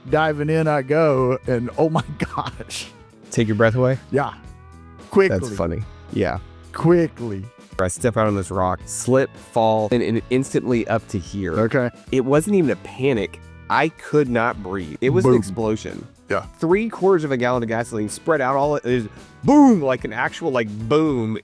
diving in I go, and oh my gosh. Take your breath away? Yeah. Quickly. That's funny. Yeah. Quickly. I step out on this rock, slip, fall, and instantly up to here. Okay. It wasn't even a panic. I could not breathe. It was Boom. an explosion. Yeah. 3/4 of a gallon of gasoline spread out, all it is boom, like an actual boom.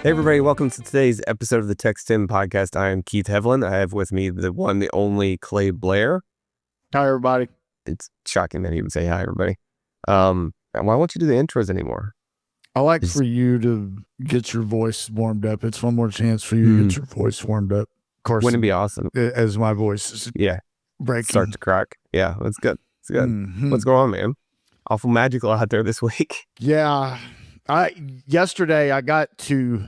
Hey everybody, welcome to today's episode of the Text Tim podcast. I am Keith Hevlin. I have with me the one, the only Clay Blair. Hi, everybody. It's shocking that he would say hi, everybody. Why won't you do the intros anymore? I like for you to get your voice warmed up. It's one more chance for you to get your voice warmed up. Of course, Wouldn't it be awesome? As my voice is breaking. Start to crack. Yeah, that's good. It's good. Mm-hmm. What's going on, man? Awful magical out there this week. Yeah. Yesterday I got to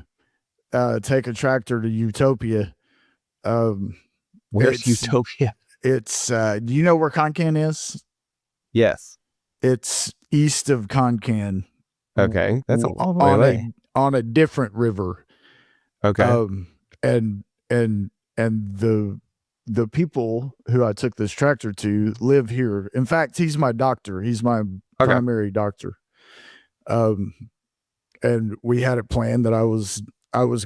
take a tractor to Utopia. Where's Utopia? It's do you know where Concan is? Yes. It's east of Concan. Okay, that's a long way away. On a different river. Okay. And the people who I took this tractor to live here. In fact, he's my doctor. He's my primary doctor. And we had it planned that I was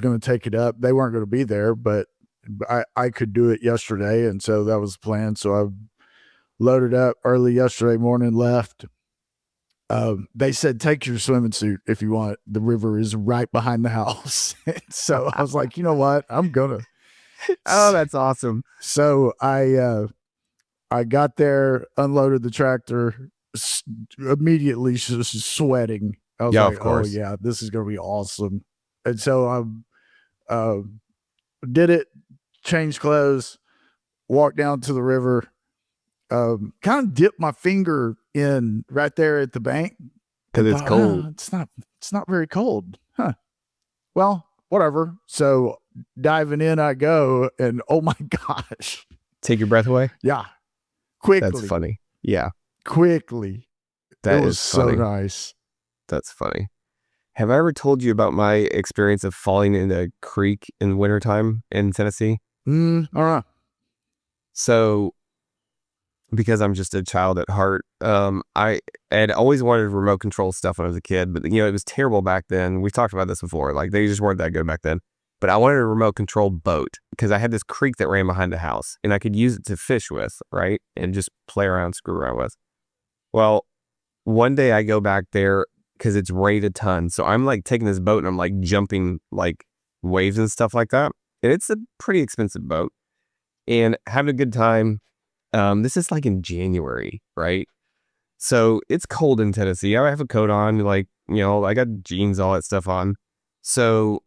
going to take it up. They weren't going to be there, but I could do it yesterday, and so that was the plan. So I loaded up early yesterday morning, left. They said, take your swimming suit if you want. The river is right behind the house. So I was like, you know what? I'm going to. Oh, that's awesome. So I got there, unloaded the tractor, immediately just sweating. I was like, of course. oh, yeah, this is going to be awesome. And so I did it, changed clothes, walked down to the river, kind of dipped my finger in right there at the bank. Because it's cold. It's not very cold. Huh. Well, whatever. So diving in I go, and oh my gosh. Take your breath away? Yeah. Quickly. That's funny. Yeah. Quickly. That was is funny. so nice. That's funny. Have I ever told you about my experience of falling in a creek in wintertime in Tennessee? All right. So, because I'm just a child at heart, I had always wanted remote control stuff when I was a kid, but it was terrible back then. We talked about this before. They just weren't that good back then. But I wanted a remote control boat because I had this creek that ran behind the house and I could use it to fish with, right? And just play around, screw around with. Well, one day I go back there because it's rained a ton. So I'm taking this boat and I'm jumping waves and stuff like that. And it's a pretty expensive boat and having a good time. This is in January, right? So it's cold in Tennessee. I have a coat on, I got jeans, all that stuff on. So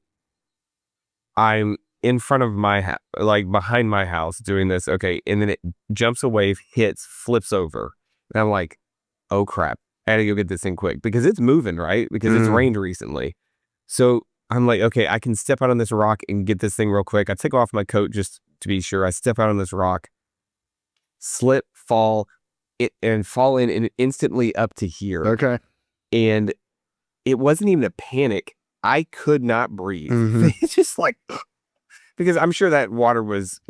I'm in front of my behind my house doing this. Okay. And then it jumps a wave, hits, flips over. And I'm like, oh crap. I had to go get this thing quick because it's moving, right? Because it's rained recently. So I'm like, okay, I can step out on this rock and get this thing real quick. I take off my coat just to be sure. I step out on this rock, slip, fall in and instantly up to here. Okay. And it wasn't even a panic. I could not breathe. It's just because I'm sure that water was,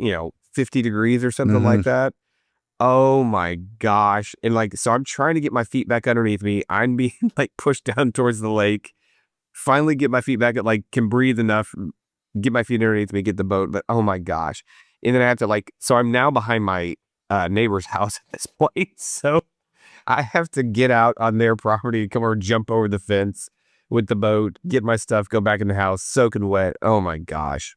50 degrees or something like that. Oh my gosh. And so I'm trying to get my feet back underneath me. I'm being pushed down towards the lake. Finally get my feet back at can breathe enough, get my feet underneath me, get the boat. But oh my gosh. And then I have to so I'm now behind my neighbor's house at this point. So I have to get out on their property, come over, jump over the fence with the boat, get my stuff, go back in the house, soaking wet. Oh my gosh.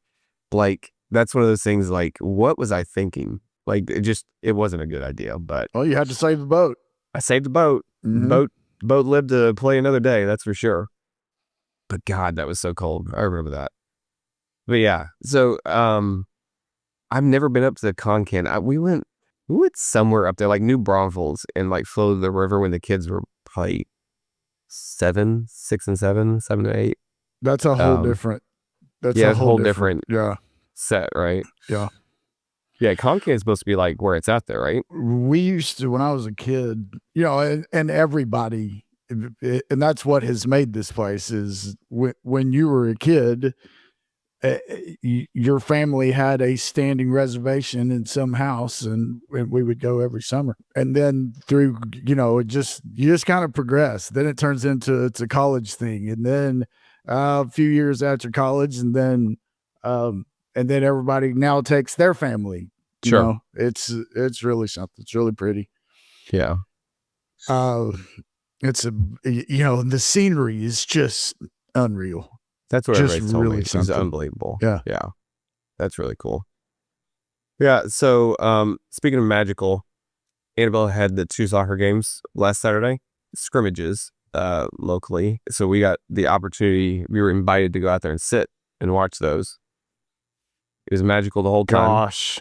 That's one of those things what was I thinking? It wasn't a good idea, but. Well, you had to save the boat. I saved the boat. Boat lived to play another day. That's for sure. But God, that was so cold. I remember that. But yeah, so, I've never been up to Concan. We went somewhere up there, New Braunfels, and flowed the river when the kids were probably 6 and 7 to 8. That's a whole different. That's a whole different set, right? Yeah. Yeah, Concan is supposed to be where it's at there, right? We used to, when I was a kid, and everybody and that's what has made this place is when you were a kid, uh, your family had a standing reservation in some house, and we would go every summer. And then through, it just you just kind of progress. Then it turns into it's a college thing, and then a few years after college, and then everybody now takes their family. Sure. It's really something. It's really pretty. Yeah. Uh, it's the scenery is just unreal. That's what Just everybody's told me. really It's something. unbelievable. Yeah. Yeah. That's really cool. Yeah. So, speaking of magical, Annabelle had the 2 soccer games last Saturday, scrimmages, locally. So we got the opportunity. We were invited to go out there and sit and watch those. It was magical the whole time. Gosh.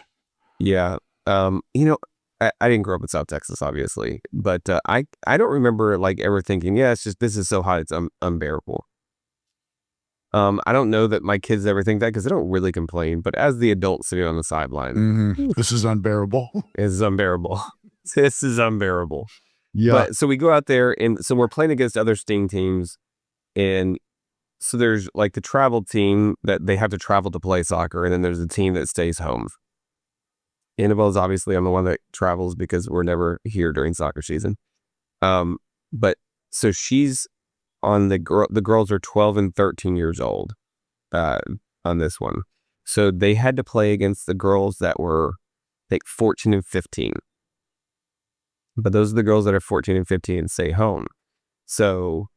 Yeah. I didn't grow up in South Texas, obviously, but I don't remember like ever thinking, yeah, it's just this is so hot, it's unbearable. I don't know that my kids ever think that because they don't really complain. But as the adult sitting on the sideline, This is unbearable. it's unbearable. This is unbearable. Yeah. But so we go out there, and so we're playing against other Sting teams, and so there's like the travel team that they have to travel to play soccer, and then there's a team that stays home. Annabelle's obviously I'm the one that travels because we're never here during soccer season. But so she's on the girls are 12 and 13 years old on this one. So they had to play against the girls that were like 14 and 15. But those are the girls that are 14 and 15 and stay home. So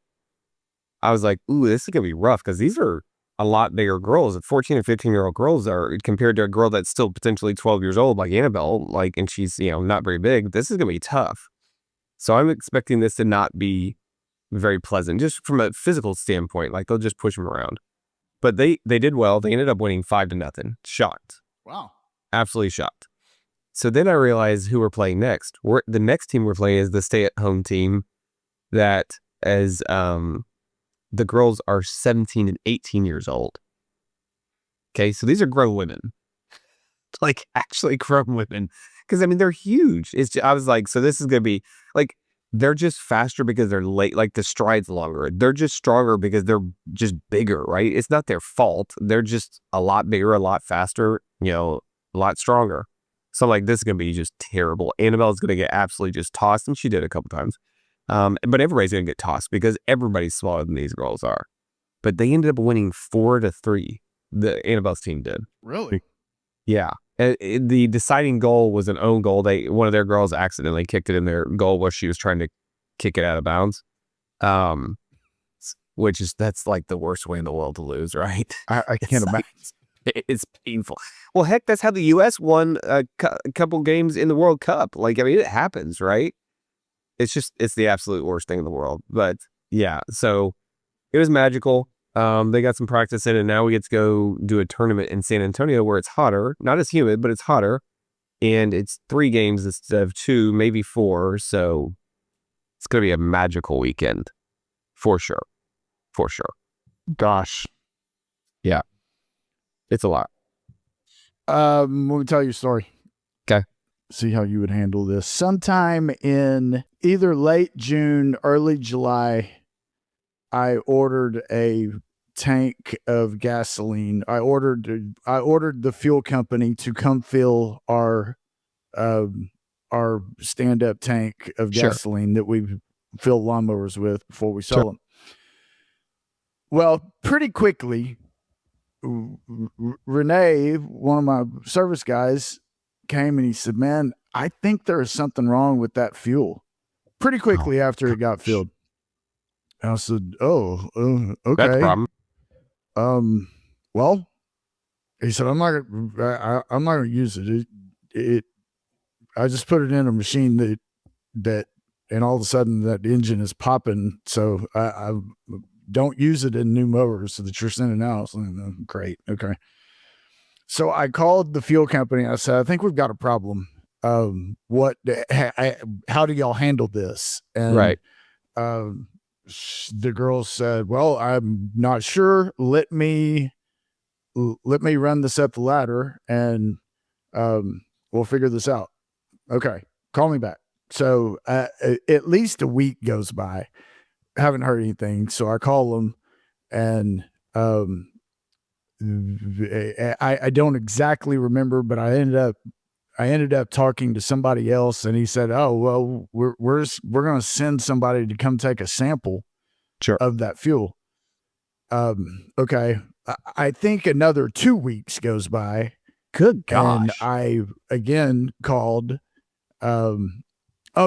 I was like, ooh, this is going to be rough because these are a lot bigger girls. 14 and 15-year-old girls are compared to a girl that's still potentially 12 years old like Annabelle, and she's, not very big. This is going to be tough. So I'm expecting this to not be very pleasant, just from a physical standpoint. Like they'll just push them around. But they did well. They ended up winning 5-0. Shocked. Wow. Absolutely shocked. So then I realized who we're playing next. The next team we're playing is the stay-at-home team that as the girls are 17 and 18 years old. Okay, so these are grown women. Like actually grown women. Because they're huge. I was like, so this is gonna be like they're just faster because they're late, like the stride's longer. They're just stronger because they're just bigger, right? It's not their fault. They're just a lot bigger, a lot faster, a lot stronger. So I'm like, this is going to be just terrible. Annabelle's going to get absolutely just tossed, and she did a couple times. But everybody's going to get tossed because everybody's smaller than these girls are. But they ended up winning 4-3. The Annabelle's team did. Really? Yeah. The deciding goal was an own goal. One of their girls accidentally kicked it in their goal while she was trying to kick it out of bounds. That's like the worst way in the world to lose, right? I can't imagine. It's painful. Well, heck, that's how the U.S. won a couple games in the World Cup. It happens, right? It's the absolute worst thing in the world. But yeah, so it was magical. They got some practice in, and now we get to go do a tournament in San Antonio where it's hotter, not as humid, but it's hotter. And it's 3 games instead of 2, maybe 4. So it's going to be a magical weekend for sure. For sure. Gosh. Yeah. It's a lot. Let me tell you a story. Okay. See how you would handle this. Sometime in either late June, early July, I ordered a tank of gasoline. I ordered the fuel company to come fill our stand-up tank of gasoline that we fill lawnmowers with before we sell them. Well, pretty quickly, Renee, one of my service guys, came and he said, "Man, I think there is something wrong with that fuel." Pretty quickly after it got filled. And I said, "Oh, okay. That's a problem. Well," he said, I'm not gonna use it. I just put it in a machine that and all of a sudden that engine is popping. So I don't use it in new mowers that you're sending out." So, great. Okay. So I called the fuel company. I said, "I think we've got a problem. How do y'all handle this?" And right. The girl said, "Well, I'm not sure. Let me run this up the ladder and we'll figure this out." Okay, call me back. So at least a week goes by. haven't heard anything. So I call them, and I don't exactly remember, but I ended up talking to somebody else, and he said, "Oh, well, we're going to send somebody to come take a sample Sure. of that fuel." Okay. I think another 2 weeks goes by, Good and gosh. I again called. Oh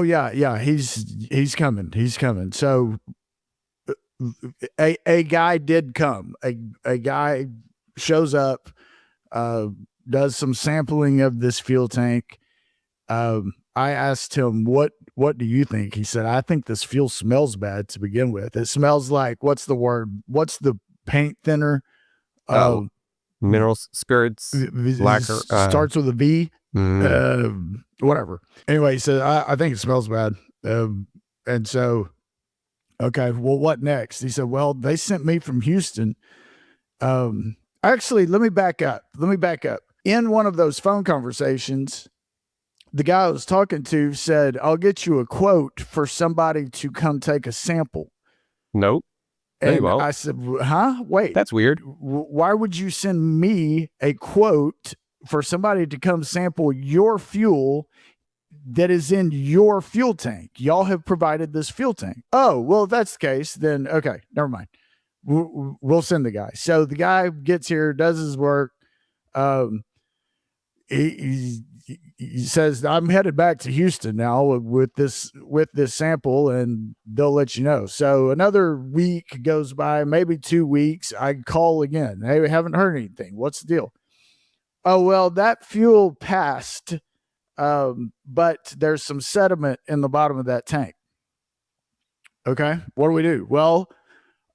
yeah, he's coming. He's coming. So a guy did come. A guy shows up, does some sampling of this fuel tank. I asked him, what do you think? He said, I think this fuel smells bad to begin with. It smells like, what's the word? What's the paint thinner? Oh, minerals, spirits, lacquer. Starts with a V. Mm. Whatever. Anyway, he said, I think it smells bad. And so, okay, well, what next? He said, well, they sent me from Houston. Actually, let me back up. In one of those phone conversations, the guy I was talking to said, I'll get you a quote for somebody to come take a sample. Nope. And I said, huh? Wait. That's weird. Why would you send me a quote for somebody to come sample your fuel that is in your fuel tank? Y'all have provided this fuel tank. Oh, well, if that's the case, then okay, never mind. We'll send the guy. So the guy gets here, does his work. He says, I'm headed back to Houston now with this sample, and they'll let you know. So another week goes by, maybe 2 weeks. I call again. Hey, we haven't heard anything. What's the deal? Oh, well, that fuel passed, but there's some sediment in the bottom of that tank. Okay, what do we do? Well,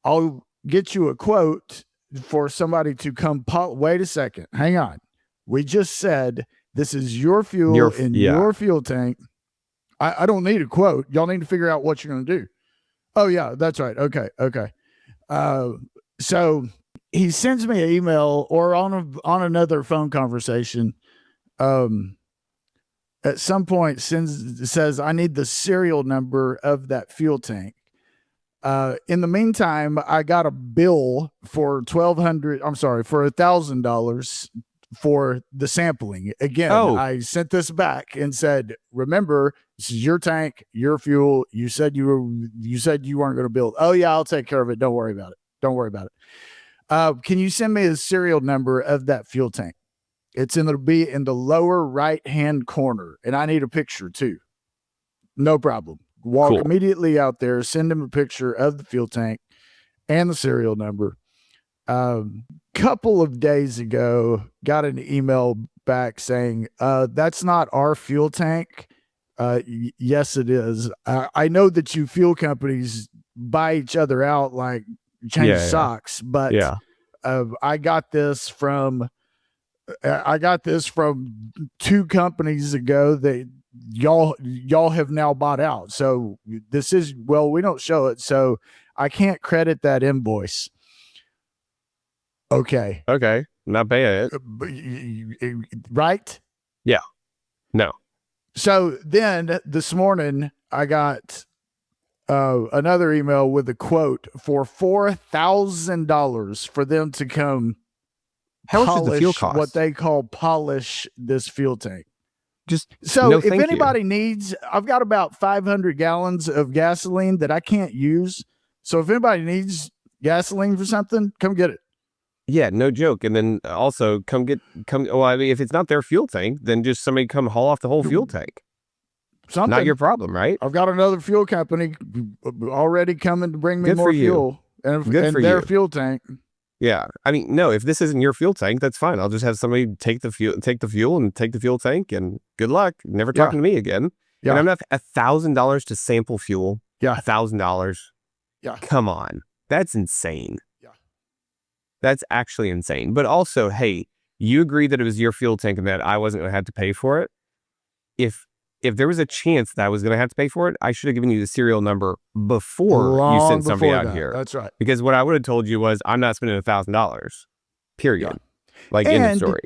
I'll get you a quote for somebody to come. Wait a second. Hang on. We just said this is your fuel in your fuel tank. I don't need a quote. Y'all need to figure out what you're going to do. Oh, yeah, that's right. Okay. So he sends me an email or on another phone conversation. At some point says, I need the serial number of that fuel tank. In the meantime, I got a bill for $1,000 for the sampling. Again, I sent this back and said, remember, this is your tank, your fuel. You said you weren't going to build. Oh yeah, I'll take care of it. Don't worry about it. Can you send me a serial number of that fuel tank? It'll be in the lower right-hand corner, and I need a picture too. No problem. Walk immediately out there, send him a picture of the fuel tank and the serial number. Couple of days ago, got an email back saying, that's not our fuel tank. Yes, it is. I know that you fuel companies buy each other out like change socks, but I got this from 2 companies ago that y'all have now bought out. So this is, well, we don't show it, so I can't credit that invoice. Okay. Not paying it. Right? Yeah. No. So then this morning I got another email with a quote for $4,000 for them to come How much is the fuel cost? What they call polish this fuel tank. No, if anybody needs, I've got about 500 gallons of gasoline that I can't use. So if anybody needs gasoline for something, come get it. Yeah, no joke. And then also well, I mean, if it's not their fuel tank, then just somebody come haul off the whole fuel tank. Something. Not your problem, right? I've got another fuel company already coming to bring me more fuel and their fuel tank. Yeah. I mean, no, if this isn't your fuel tank, that's fine. I'll just have somebody take the fuel and take the fuel tank, and good luck. Never talking to me again. Yeah. And I'm not $1,000 to sample fuel. Yeah. $1,000. Yeah. Come on. That's insane. Yeah. That's actually insane. But also, hey, you agreed that it was your fuel tank and that I wasn't going to have to pay for it. If there was a chance that I was going to have to pay for it, I should have given you the serial number before you sent somebody out here. That's right. Because what I would have told you was, I'm not spending $1,000. Period. Yeah. Like, end of story.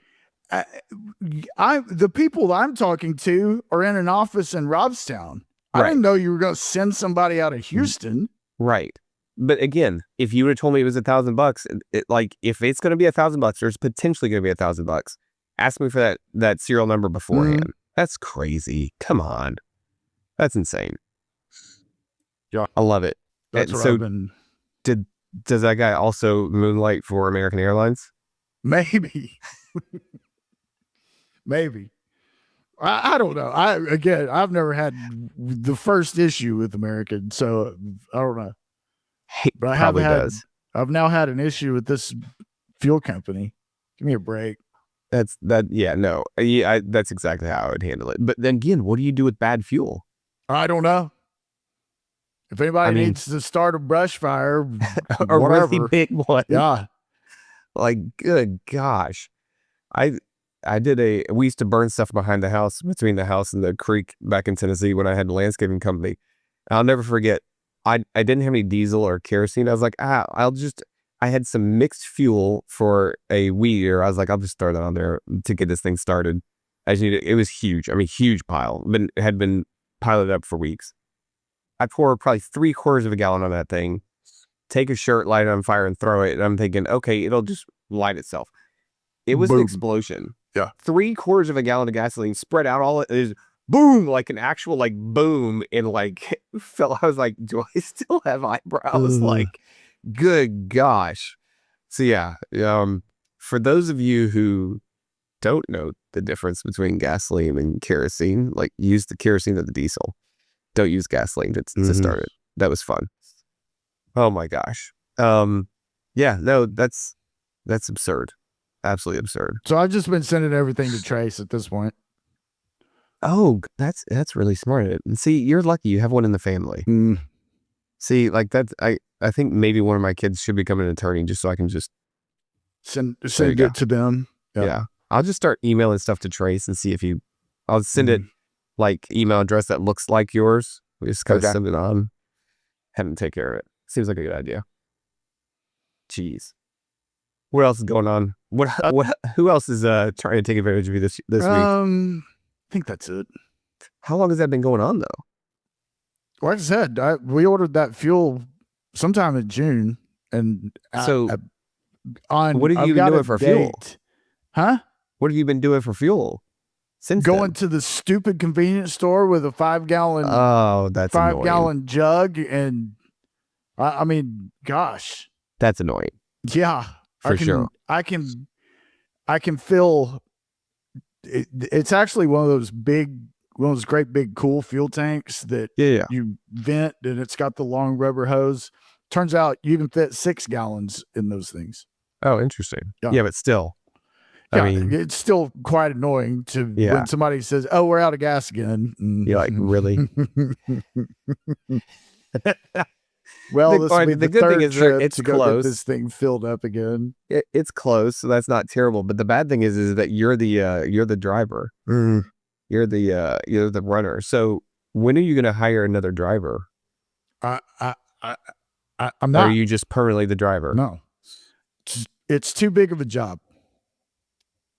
The people I'm talking to are in an office in Robstown. I didn't know you were going to send somebody out of Houston. Right. But again, if you would have told me it was $1,000, like if it's going to be $1,000, there's potentially going to be $1,000. Ask me for that serial number beforehand. That's crazy. Come on, that's insane. Yeah, I love it. that's And what so, I've been. does that guy also moonlight for American Airlines? Maybe, maybe. I don't know. I've never had the first issue with American, so I don't know. He But probably does. I've now had an issue with this fuel company. Give me a break. Yeah, no. Yeah, that's exactly how I would handle it. But then again, what do you do with bad fuel? I don't know. If I anybody mean, needs to start a brush fire, a really whatever. big one. Yeah. Like, good gosh. I we used to burn stuff behind the house, between the house and the creek back in Tennessee when I had a landscaping company. I'll never forget. I didn't have any diesel or kerosene. I was like, I had some mixed fuel for a weed eater. I was like, I'll just throw that on there to get this thing started. It was huge. I mean, huge pile. It had been piloted up for weeks. I pour probably 3/4 of a gallon on that thing, take a shirt, light it on fire, and throw it. And I'm thinking, okay, it'll just light itself. It was an Boom. explosion. Yeah. 3/4 of a gallon of gasoline spread out. All it is, boom, like an actual like boom, and like fell. I was like, do I still have eyebrows? Like, good gosh. So yeah, for those of you who don't know the difference between gasoline and kerosene, like use the kerosene or the diesel. Don't use gasoline to start it. That was fun. Oh my gosh. Yeah, no, that's absurd. Absolutely absurd. So I've just been sending everything to Trace at this point. Oh, that's really smart. And see, you're lucky you have one in the family. See, like that, I think maybe one of my kids should become an attorney just so I can just send it to them. Yep. Yeah. I'll just start emailing stuff to Trace and see if I'll send it like email address that looks like yours. We just kind of send it on. Have him take care of it. Seems like a good idea. Jeez. What else is going on? Who else is trying to take advantage of you this week? I think that's it. How long has that been going on though? Like I said, we ordered that fuel sometime in June, and so what have you been doing for fuel? Huh? What have you been doing for fuel since going to the stupid convenience store with a 5-gallon? Oh, that's 5-gallon jug, and I mean, gosh, that's annoying. Yeah, for sure. I can feel. It's actually one of those great big cool fuel tanks that you vent, and it's got the long rubber hose. Turns out you can fit 6 gallons in those things. Oh, interesting. Yeah, but still. I mean, it's still quite annoying when somebody says, "Oh, we're out of gas again." You're like, really? Well, this will be the good thing is it's close. Get this thing filled up again. It's close, so that's not terrible. But the bad thing is that you're the driver. You're the runner. So when are you going to hire another driver? I'm not. Or are you just permanently the driver? No, it's too big of a job.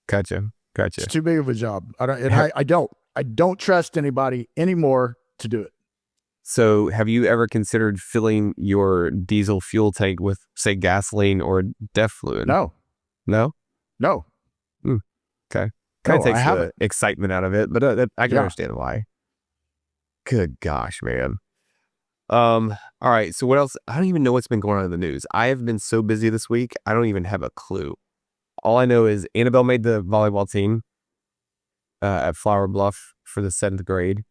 Gotcha. It's too big of a job. I don't trust anybody anymore to do it. So have you ever considered filling your diesel fuel tank with, say, gasoline or DEF fluid? No. Okay. Kind of takes the excitement out of it, but I can understand why. Good gosh, man. All right. So what else? I don't even know what's been going on in the news. I have been so busy this week. I don't even have a clue. All I know is Annabelle made the volleyball team at Flower Bluff for the 7th grade.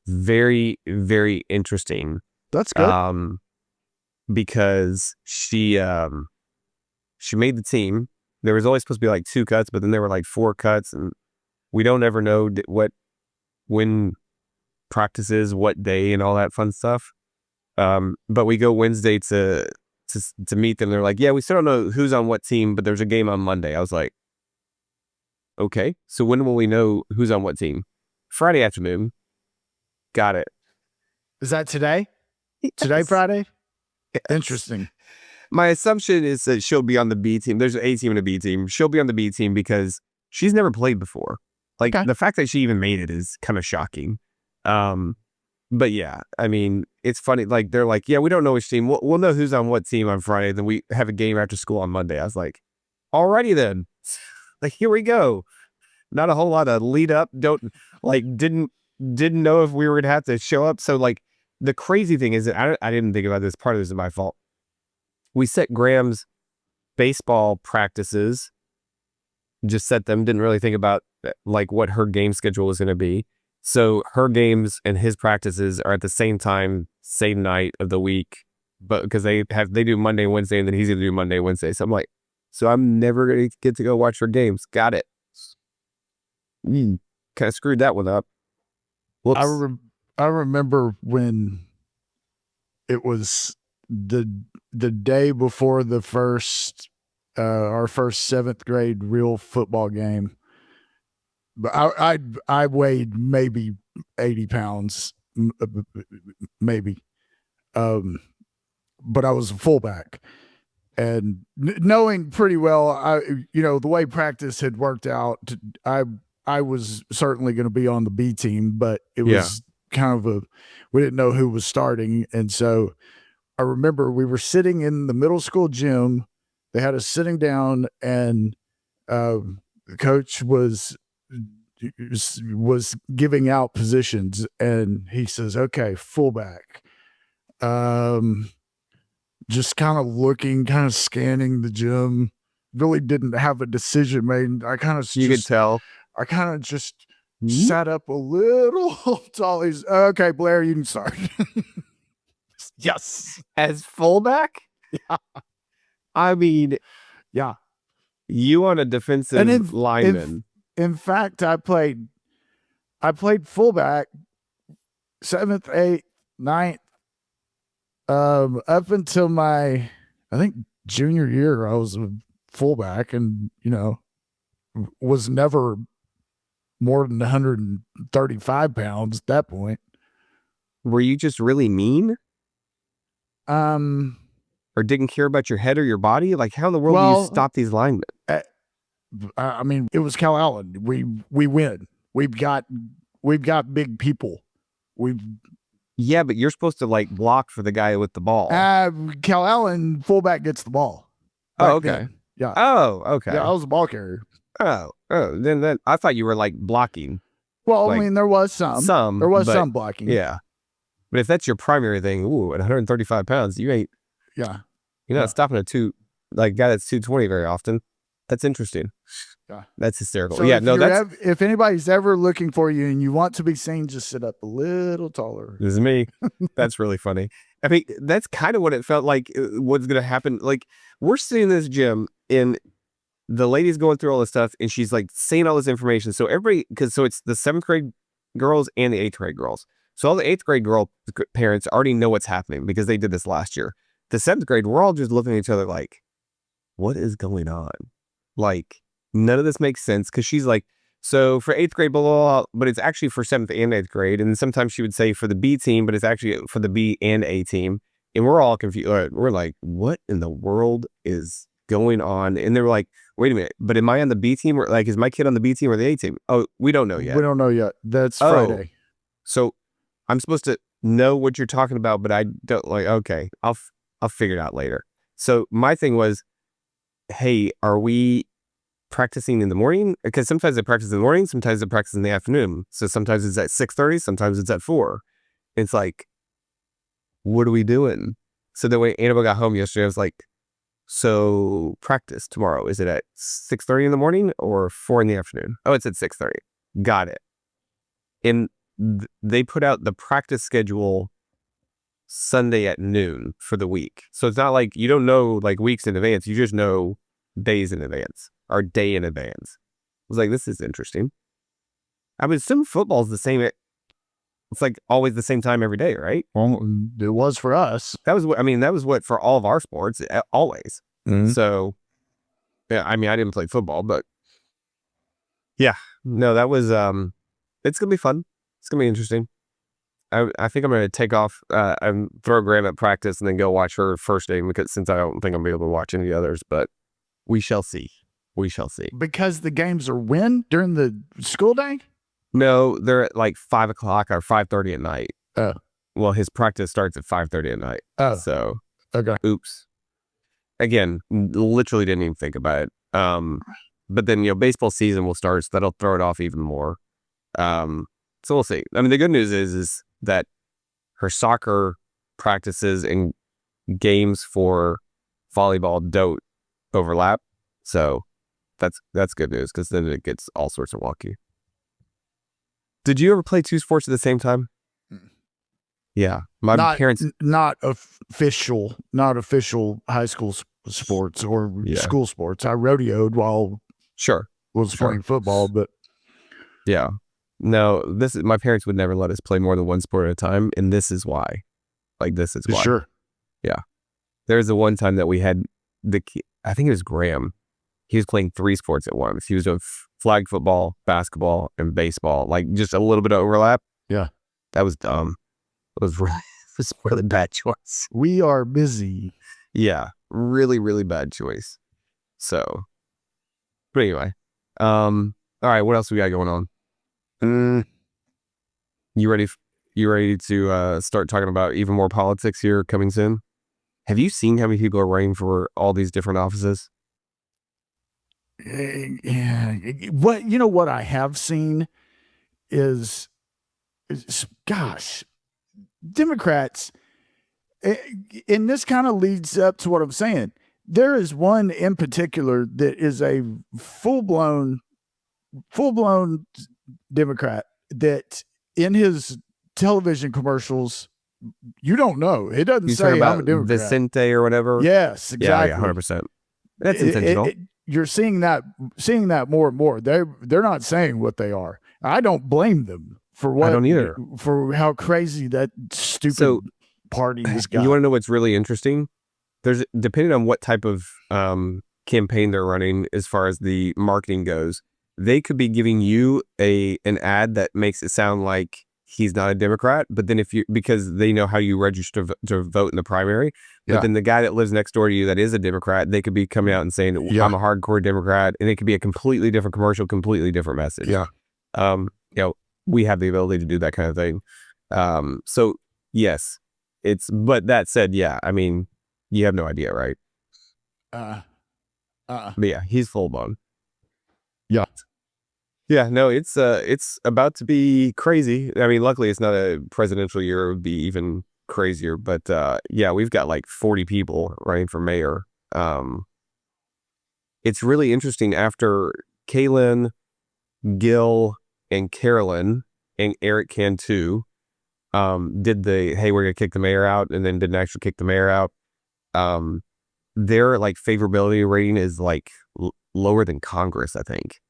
Very, very interesting. That's good. Because she made the team. There was always supposed to be like 2 cuts, but then there were like 4 cuts, and we don't ever know when practices, what day, and all that fun stuff. But we go Wednesday to meet them. They're like, yeah, we still don't know who's on what team, but there's a game on Monday. I was like, okay, so when will we know who's on what team? Friday afternoon. Got it. Is that today? Yes. Today, Friday? Yes. Interesting. My assumption is that she'll be on the B team. There's an A team and a B team. She'll be on the B team because she's never played before. Like the fact that she even made it is kind of shocking. But yeah, I mean, it's funny. Like they're like, yeah, we don't know which team. We'll know who's on what team on Friday. Then we have a game after school on Monday. I was like, alrighty then. Like here we go. Not a whole lot of lead up. Don't like didn't know if we were gonna have to show up. So like the crazy thing is that I didn't think about this. Part of this is my fault. We set Graham's baseball practices. Just set them. Didn't really think about like what her game schedule was going to be. So her games and his practices are at the same time, same night of the week, but because they do Monday, Wednesday, and then he's gonna do Monday, Wednesday. So I'm like, so I'm never gonna get to go watch her games. Got it. Kind of screwed that one up. Whoops. I remember when it was the day before the first our first 7th grade real football game. But I weighed maybe 80 pounds, maybe. But I was a fullback, and knowing pretty well, the way practice had worked out, I was certainly going to be on the B team, but it was kind of we didn't know who was starting, and so I remember we were sitting in the middle school gym. They had us sitting down, and the coach was giving out positions, and he says, "Okay, fullback." Just kind of looking, kind of scanning the gym. Really didn't have a decision made. I kind of You could tell. I kind of just sat up a little tall. He's okay, Blair, you can start. Yes, as fullback. Yeah. I mean, yeah. You on a defensive lineman. In fact, I played fullback 7th, 8th, 9th, up until my, I think, junior year. I was a fullback, and was never more than 135 pounds at that point. Were you just really mean? Or didn't care about your head or your body? Like, how in the world do you stop these linemen? I mean, it was Cal Allen. We win. We've got big people. Yeah, but you're supposed to like block for the guy with the ball. Cal Allen, fullback, gets the ball. Oh, okay. Then. Yeah. Oh, okay. Yeah, I was a ball carrier. Oh, then I thought you were like blocking. Well, like, I mean, there was some. There was some blocking. Yeah. But if that's your primary thing, at 135 pounds, you ain't. Yeah. You're not stopping a guy that's 220 very often. That's interesting. Yeah. That's hysterical. So yeah, if anybody's ever looking for you and you want to be seen, just sit up a little taller. This is me. That's really funny. I mean, that's kind of what it felt like what's going to happen. Like, we're sitting in this gym and the lady's going through all this stuff and she's like saying all this information. So it's the 7th grade girls and the 8th grade girls. So all the 8th grade girl parents already know what's happening because they did this last year. The 7th grade, we're all just looking at each other like, what is going on? Like, none of this makes sense. Because she's like, so for 8th grade, blah, blah, blah, but it's actually for 7th and 8th grade. And then sometimes she would say for the B team, but it's actually for the B and A team. And we're all confused. We're like, what in the world is going on? And they were like, wait a minute, but am I on the B team? Or like, is my kid on the B team or the A team? Oh, we don't know yet. We don't know yet. That's Friday. So I'm supposed to know what you're talking about, but I don't okay, I'll figure it out later. So my thing was, hey, are we practicing in the morning? Because sometimes I practice in the morning, sometimes I practice in the afternoon. So sometimes it's at 6:30, sometimes it's at 4. It's like, what are we doing? So the way Annabelle got home yesterday, I was like, so practice tomorrow, is it at 6:30 in the morning or 4 in the afternoon? Oh, it's at 6:30. Got it. And they put out the practice schedule Sunday at noon for the week. So it's not like you don't know like weeks in advance. You just know days in advance or day in advance. I was like, this is interesting. I would assume football's the same. It's like always the same time every day, right? Well, it was for us. That was what for all of our sports, always. Mm-hmm. So, yeah, I mean, I didn't play football, but yeah, no, that was, it's going to be fun. It's going to be interesting. I think I'm going to take off and throw Graham at practice and then go watch her first game since I don't think I'm going to be able to watch any of the others, but we shall see. We shall see. Because the games are when? During the school day? No, they're at like 5 o'clock or 5:30 at night. Oh, Well, his practice starts at 5:30 at night. oh, So, okay. oops. Again, literally didn't even think about it. But then, baseball season will start, so that'll throw it off even more. So we'll see. I mean, the good news is that her soccer practices and games for volleyball don't overlap. So that's good news, because then it gets all sorts of wonky. Did you ever play two sports at the same time? Yeah, my parents. Not official high school sports or school sports. I rodeoed while was playing football, but yeah, no. My parents would never let us play more than one sport at a time, and this is why. This is why. Sure. Yeah, there's the one time that we had I think it was Graham. He was playing 3 sports at once. He was doing flag football, basketball, and baseball. Just a little bit of overlap. Yeah, that was dumb. It was really bad choice. We are busy. Yeah, really, really bad choice. So, but anyway, all right. What else we got going on? You ready? You ready to start talking about even more politics here coming soon? Have you seen how many people are running for all these different offices? Yeah. What I have seen is gosh, Democrats, and this kind of leads up to what I'm saying. There is one in particular that is a full blown Democrat that in his television commercials, you don't know. It doesn't say I'm a Democrat. Vicente or whatever. Yes, exactly. Yeah, 100%. That's intentional. You're seeing that more and more. They're not saying what they are. I don't blame them for what. I don't either. For how crazy that stupid party has got. You want to know what's really interesting? There's, depending on what type of campaign they're running, as far as the marketing goes, they could be giving you an ad that makes it sound like he's not a Democrat, but then because they know how you register to vote in the primary, but then the guy that lives next door to you that is a Democrat, they could be coming out and saying, I'm a hardcore Democrat, and it could be a completely different commercial, completely different message. Yeah. We have the ability to do that kind of thing. So yes, but that said, I mean, you have no idea, right? But yeah, he's full blown. Yeah. Yeah, no, it's about to be crazy. I mean, luckily it's not a presidential year. It would be even crazier. But we've got like 40 people running for mayor. It's really interesting. After Kaylin, Gil, and Carolyn, and Eric Cantu did hey, we're gonna kick the mayor out, and then didn't actually kick the mayor out. Their favorability rating is lower than Congress, I think.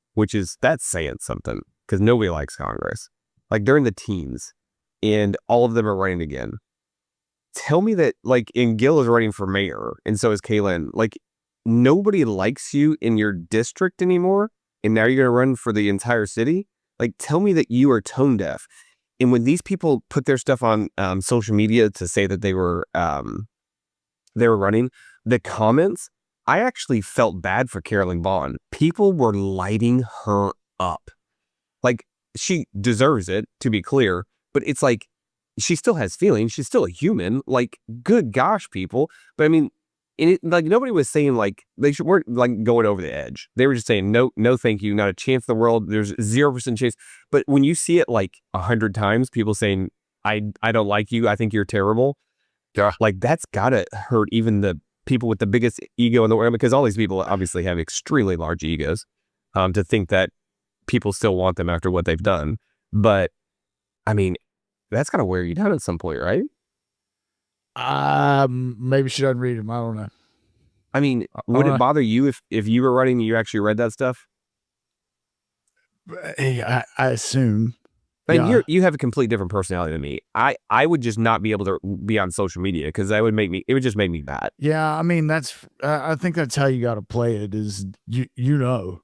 That's saying something, because nobody likes Congress. They're in the teens, and all of them are running again. Tell me that, and Gil is running for mayor, and so is Kaylin. Nobody likes you in your district anymore, and now you're going to run for the entire city? Tell me that you are tone deaf. And when these people put their stuff on social media to say that they were running, the comments, I actually felt bad for Carolyn Vaughn. People were lighting her up. She deserves it, to be clear, but it's she still has feelings. She's still a human. Good gosh, people. But I mean, nobody was saying they weren't going over the edge. They were just saying, no, thank you. Not a chance in the world. There's 0% chance. But when you see it 100 times, people saying, I don't like you. I think you're terrible. Yeah. That's gotta hurt even the people with the biggest ego in the world, because all these people obviously have extremely large egos, to think that people still want them after what they've done. But I mean, that's gotta wear you down at some point, right? Maybe she doesn't read them. I don't know. I mean, would it bother you if you were writing and you actually read that stuff? I assume. I mean, you have a completely different personality than me. I would just not be able to be on social media, because it would just make me mad. Yeah, I mean, I think that's how you got to play it, is you know,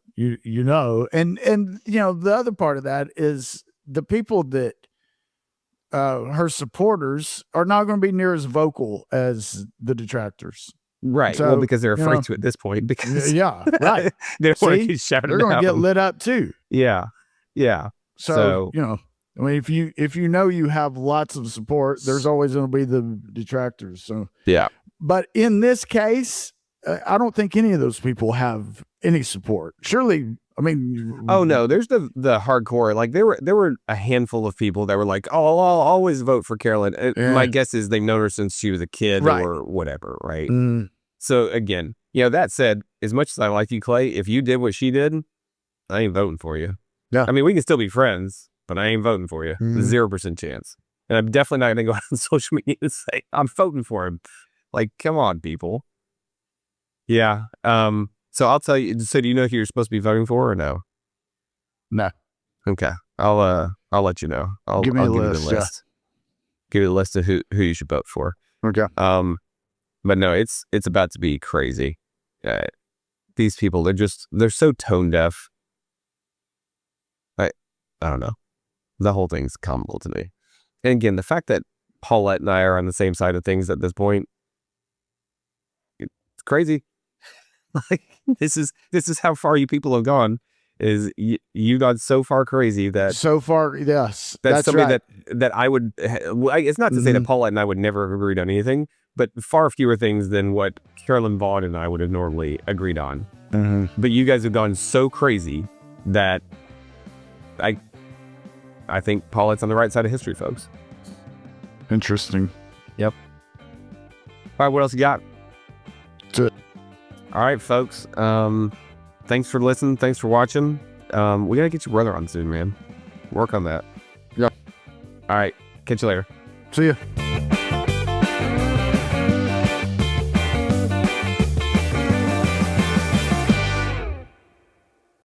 and the other part of that is the people that her supporters are not going to be near as vocal as the detractors. Right. So, well, because they're afraid to at this point. Because right. They don't want to get shouted out. They're going to get lit up too. Yeah. So I mean, if you know you have lots of support, there's always going to be the detractors. So Yeah. but in this case, I don't think any of those people have any support. Surely, I mean, Oh no, there's the hardcore. Like there were a handful of people that were like, "Oh, I'll always vote for Carolyn." My guess is they've known her since she was a kid or whatever, right? So again, that said, as much as I like you, Clay, if you did what she did, I ain't voting for you. Yeah. I mean, we can still be friends, but I ain't voting for you. 0% chance. And I'm definitely not going to go out on social media and say I'm voting for him. Like, come on, people. Yeah. So I'll tell you. So do you know who you're supposed to be voting for or no? No. Okay. I'll let you know. I'll give me give a you list. the list. Give you the list of who you should vote for. Okay. But no, it's about to be crazy. These people, they're so tone deaf. I don't know. The whole thing's comical to me. And again, the fact that Paulette and I are on the same side of things at this point, it's crazy. Like this is how far you people have gone. Is you got so far crazy that so far, yes, that's somebody right. that I would. It's not to say that Paulette and I would never have agreed on anything, but far fewer things than what Carolyn Vaughn and I would have normally agreed on. But you guys have gone so crazy that I think Paulette's on the right side of history, folks. Interesting. Yep. All right, what else you got? That's it. All right, folks. Thanks for listening. Thanks for watching. We gotta get your brother on soon, man. Work on that. Yep. All right. Catch you later. See ya.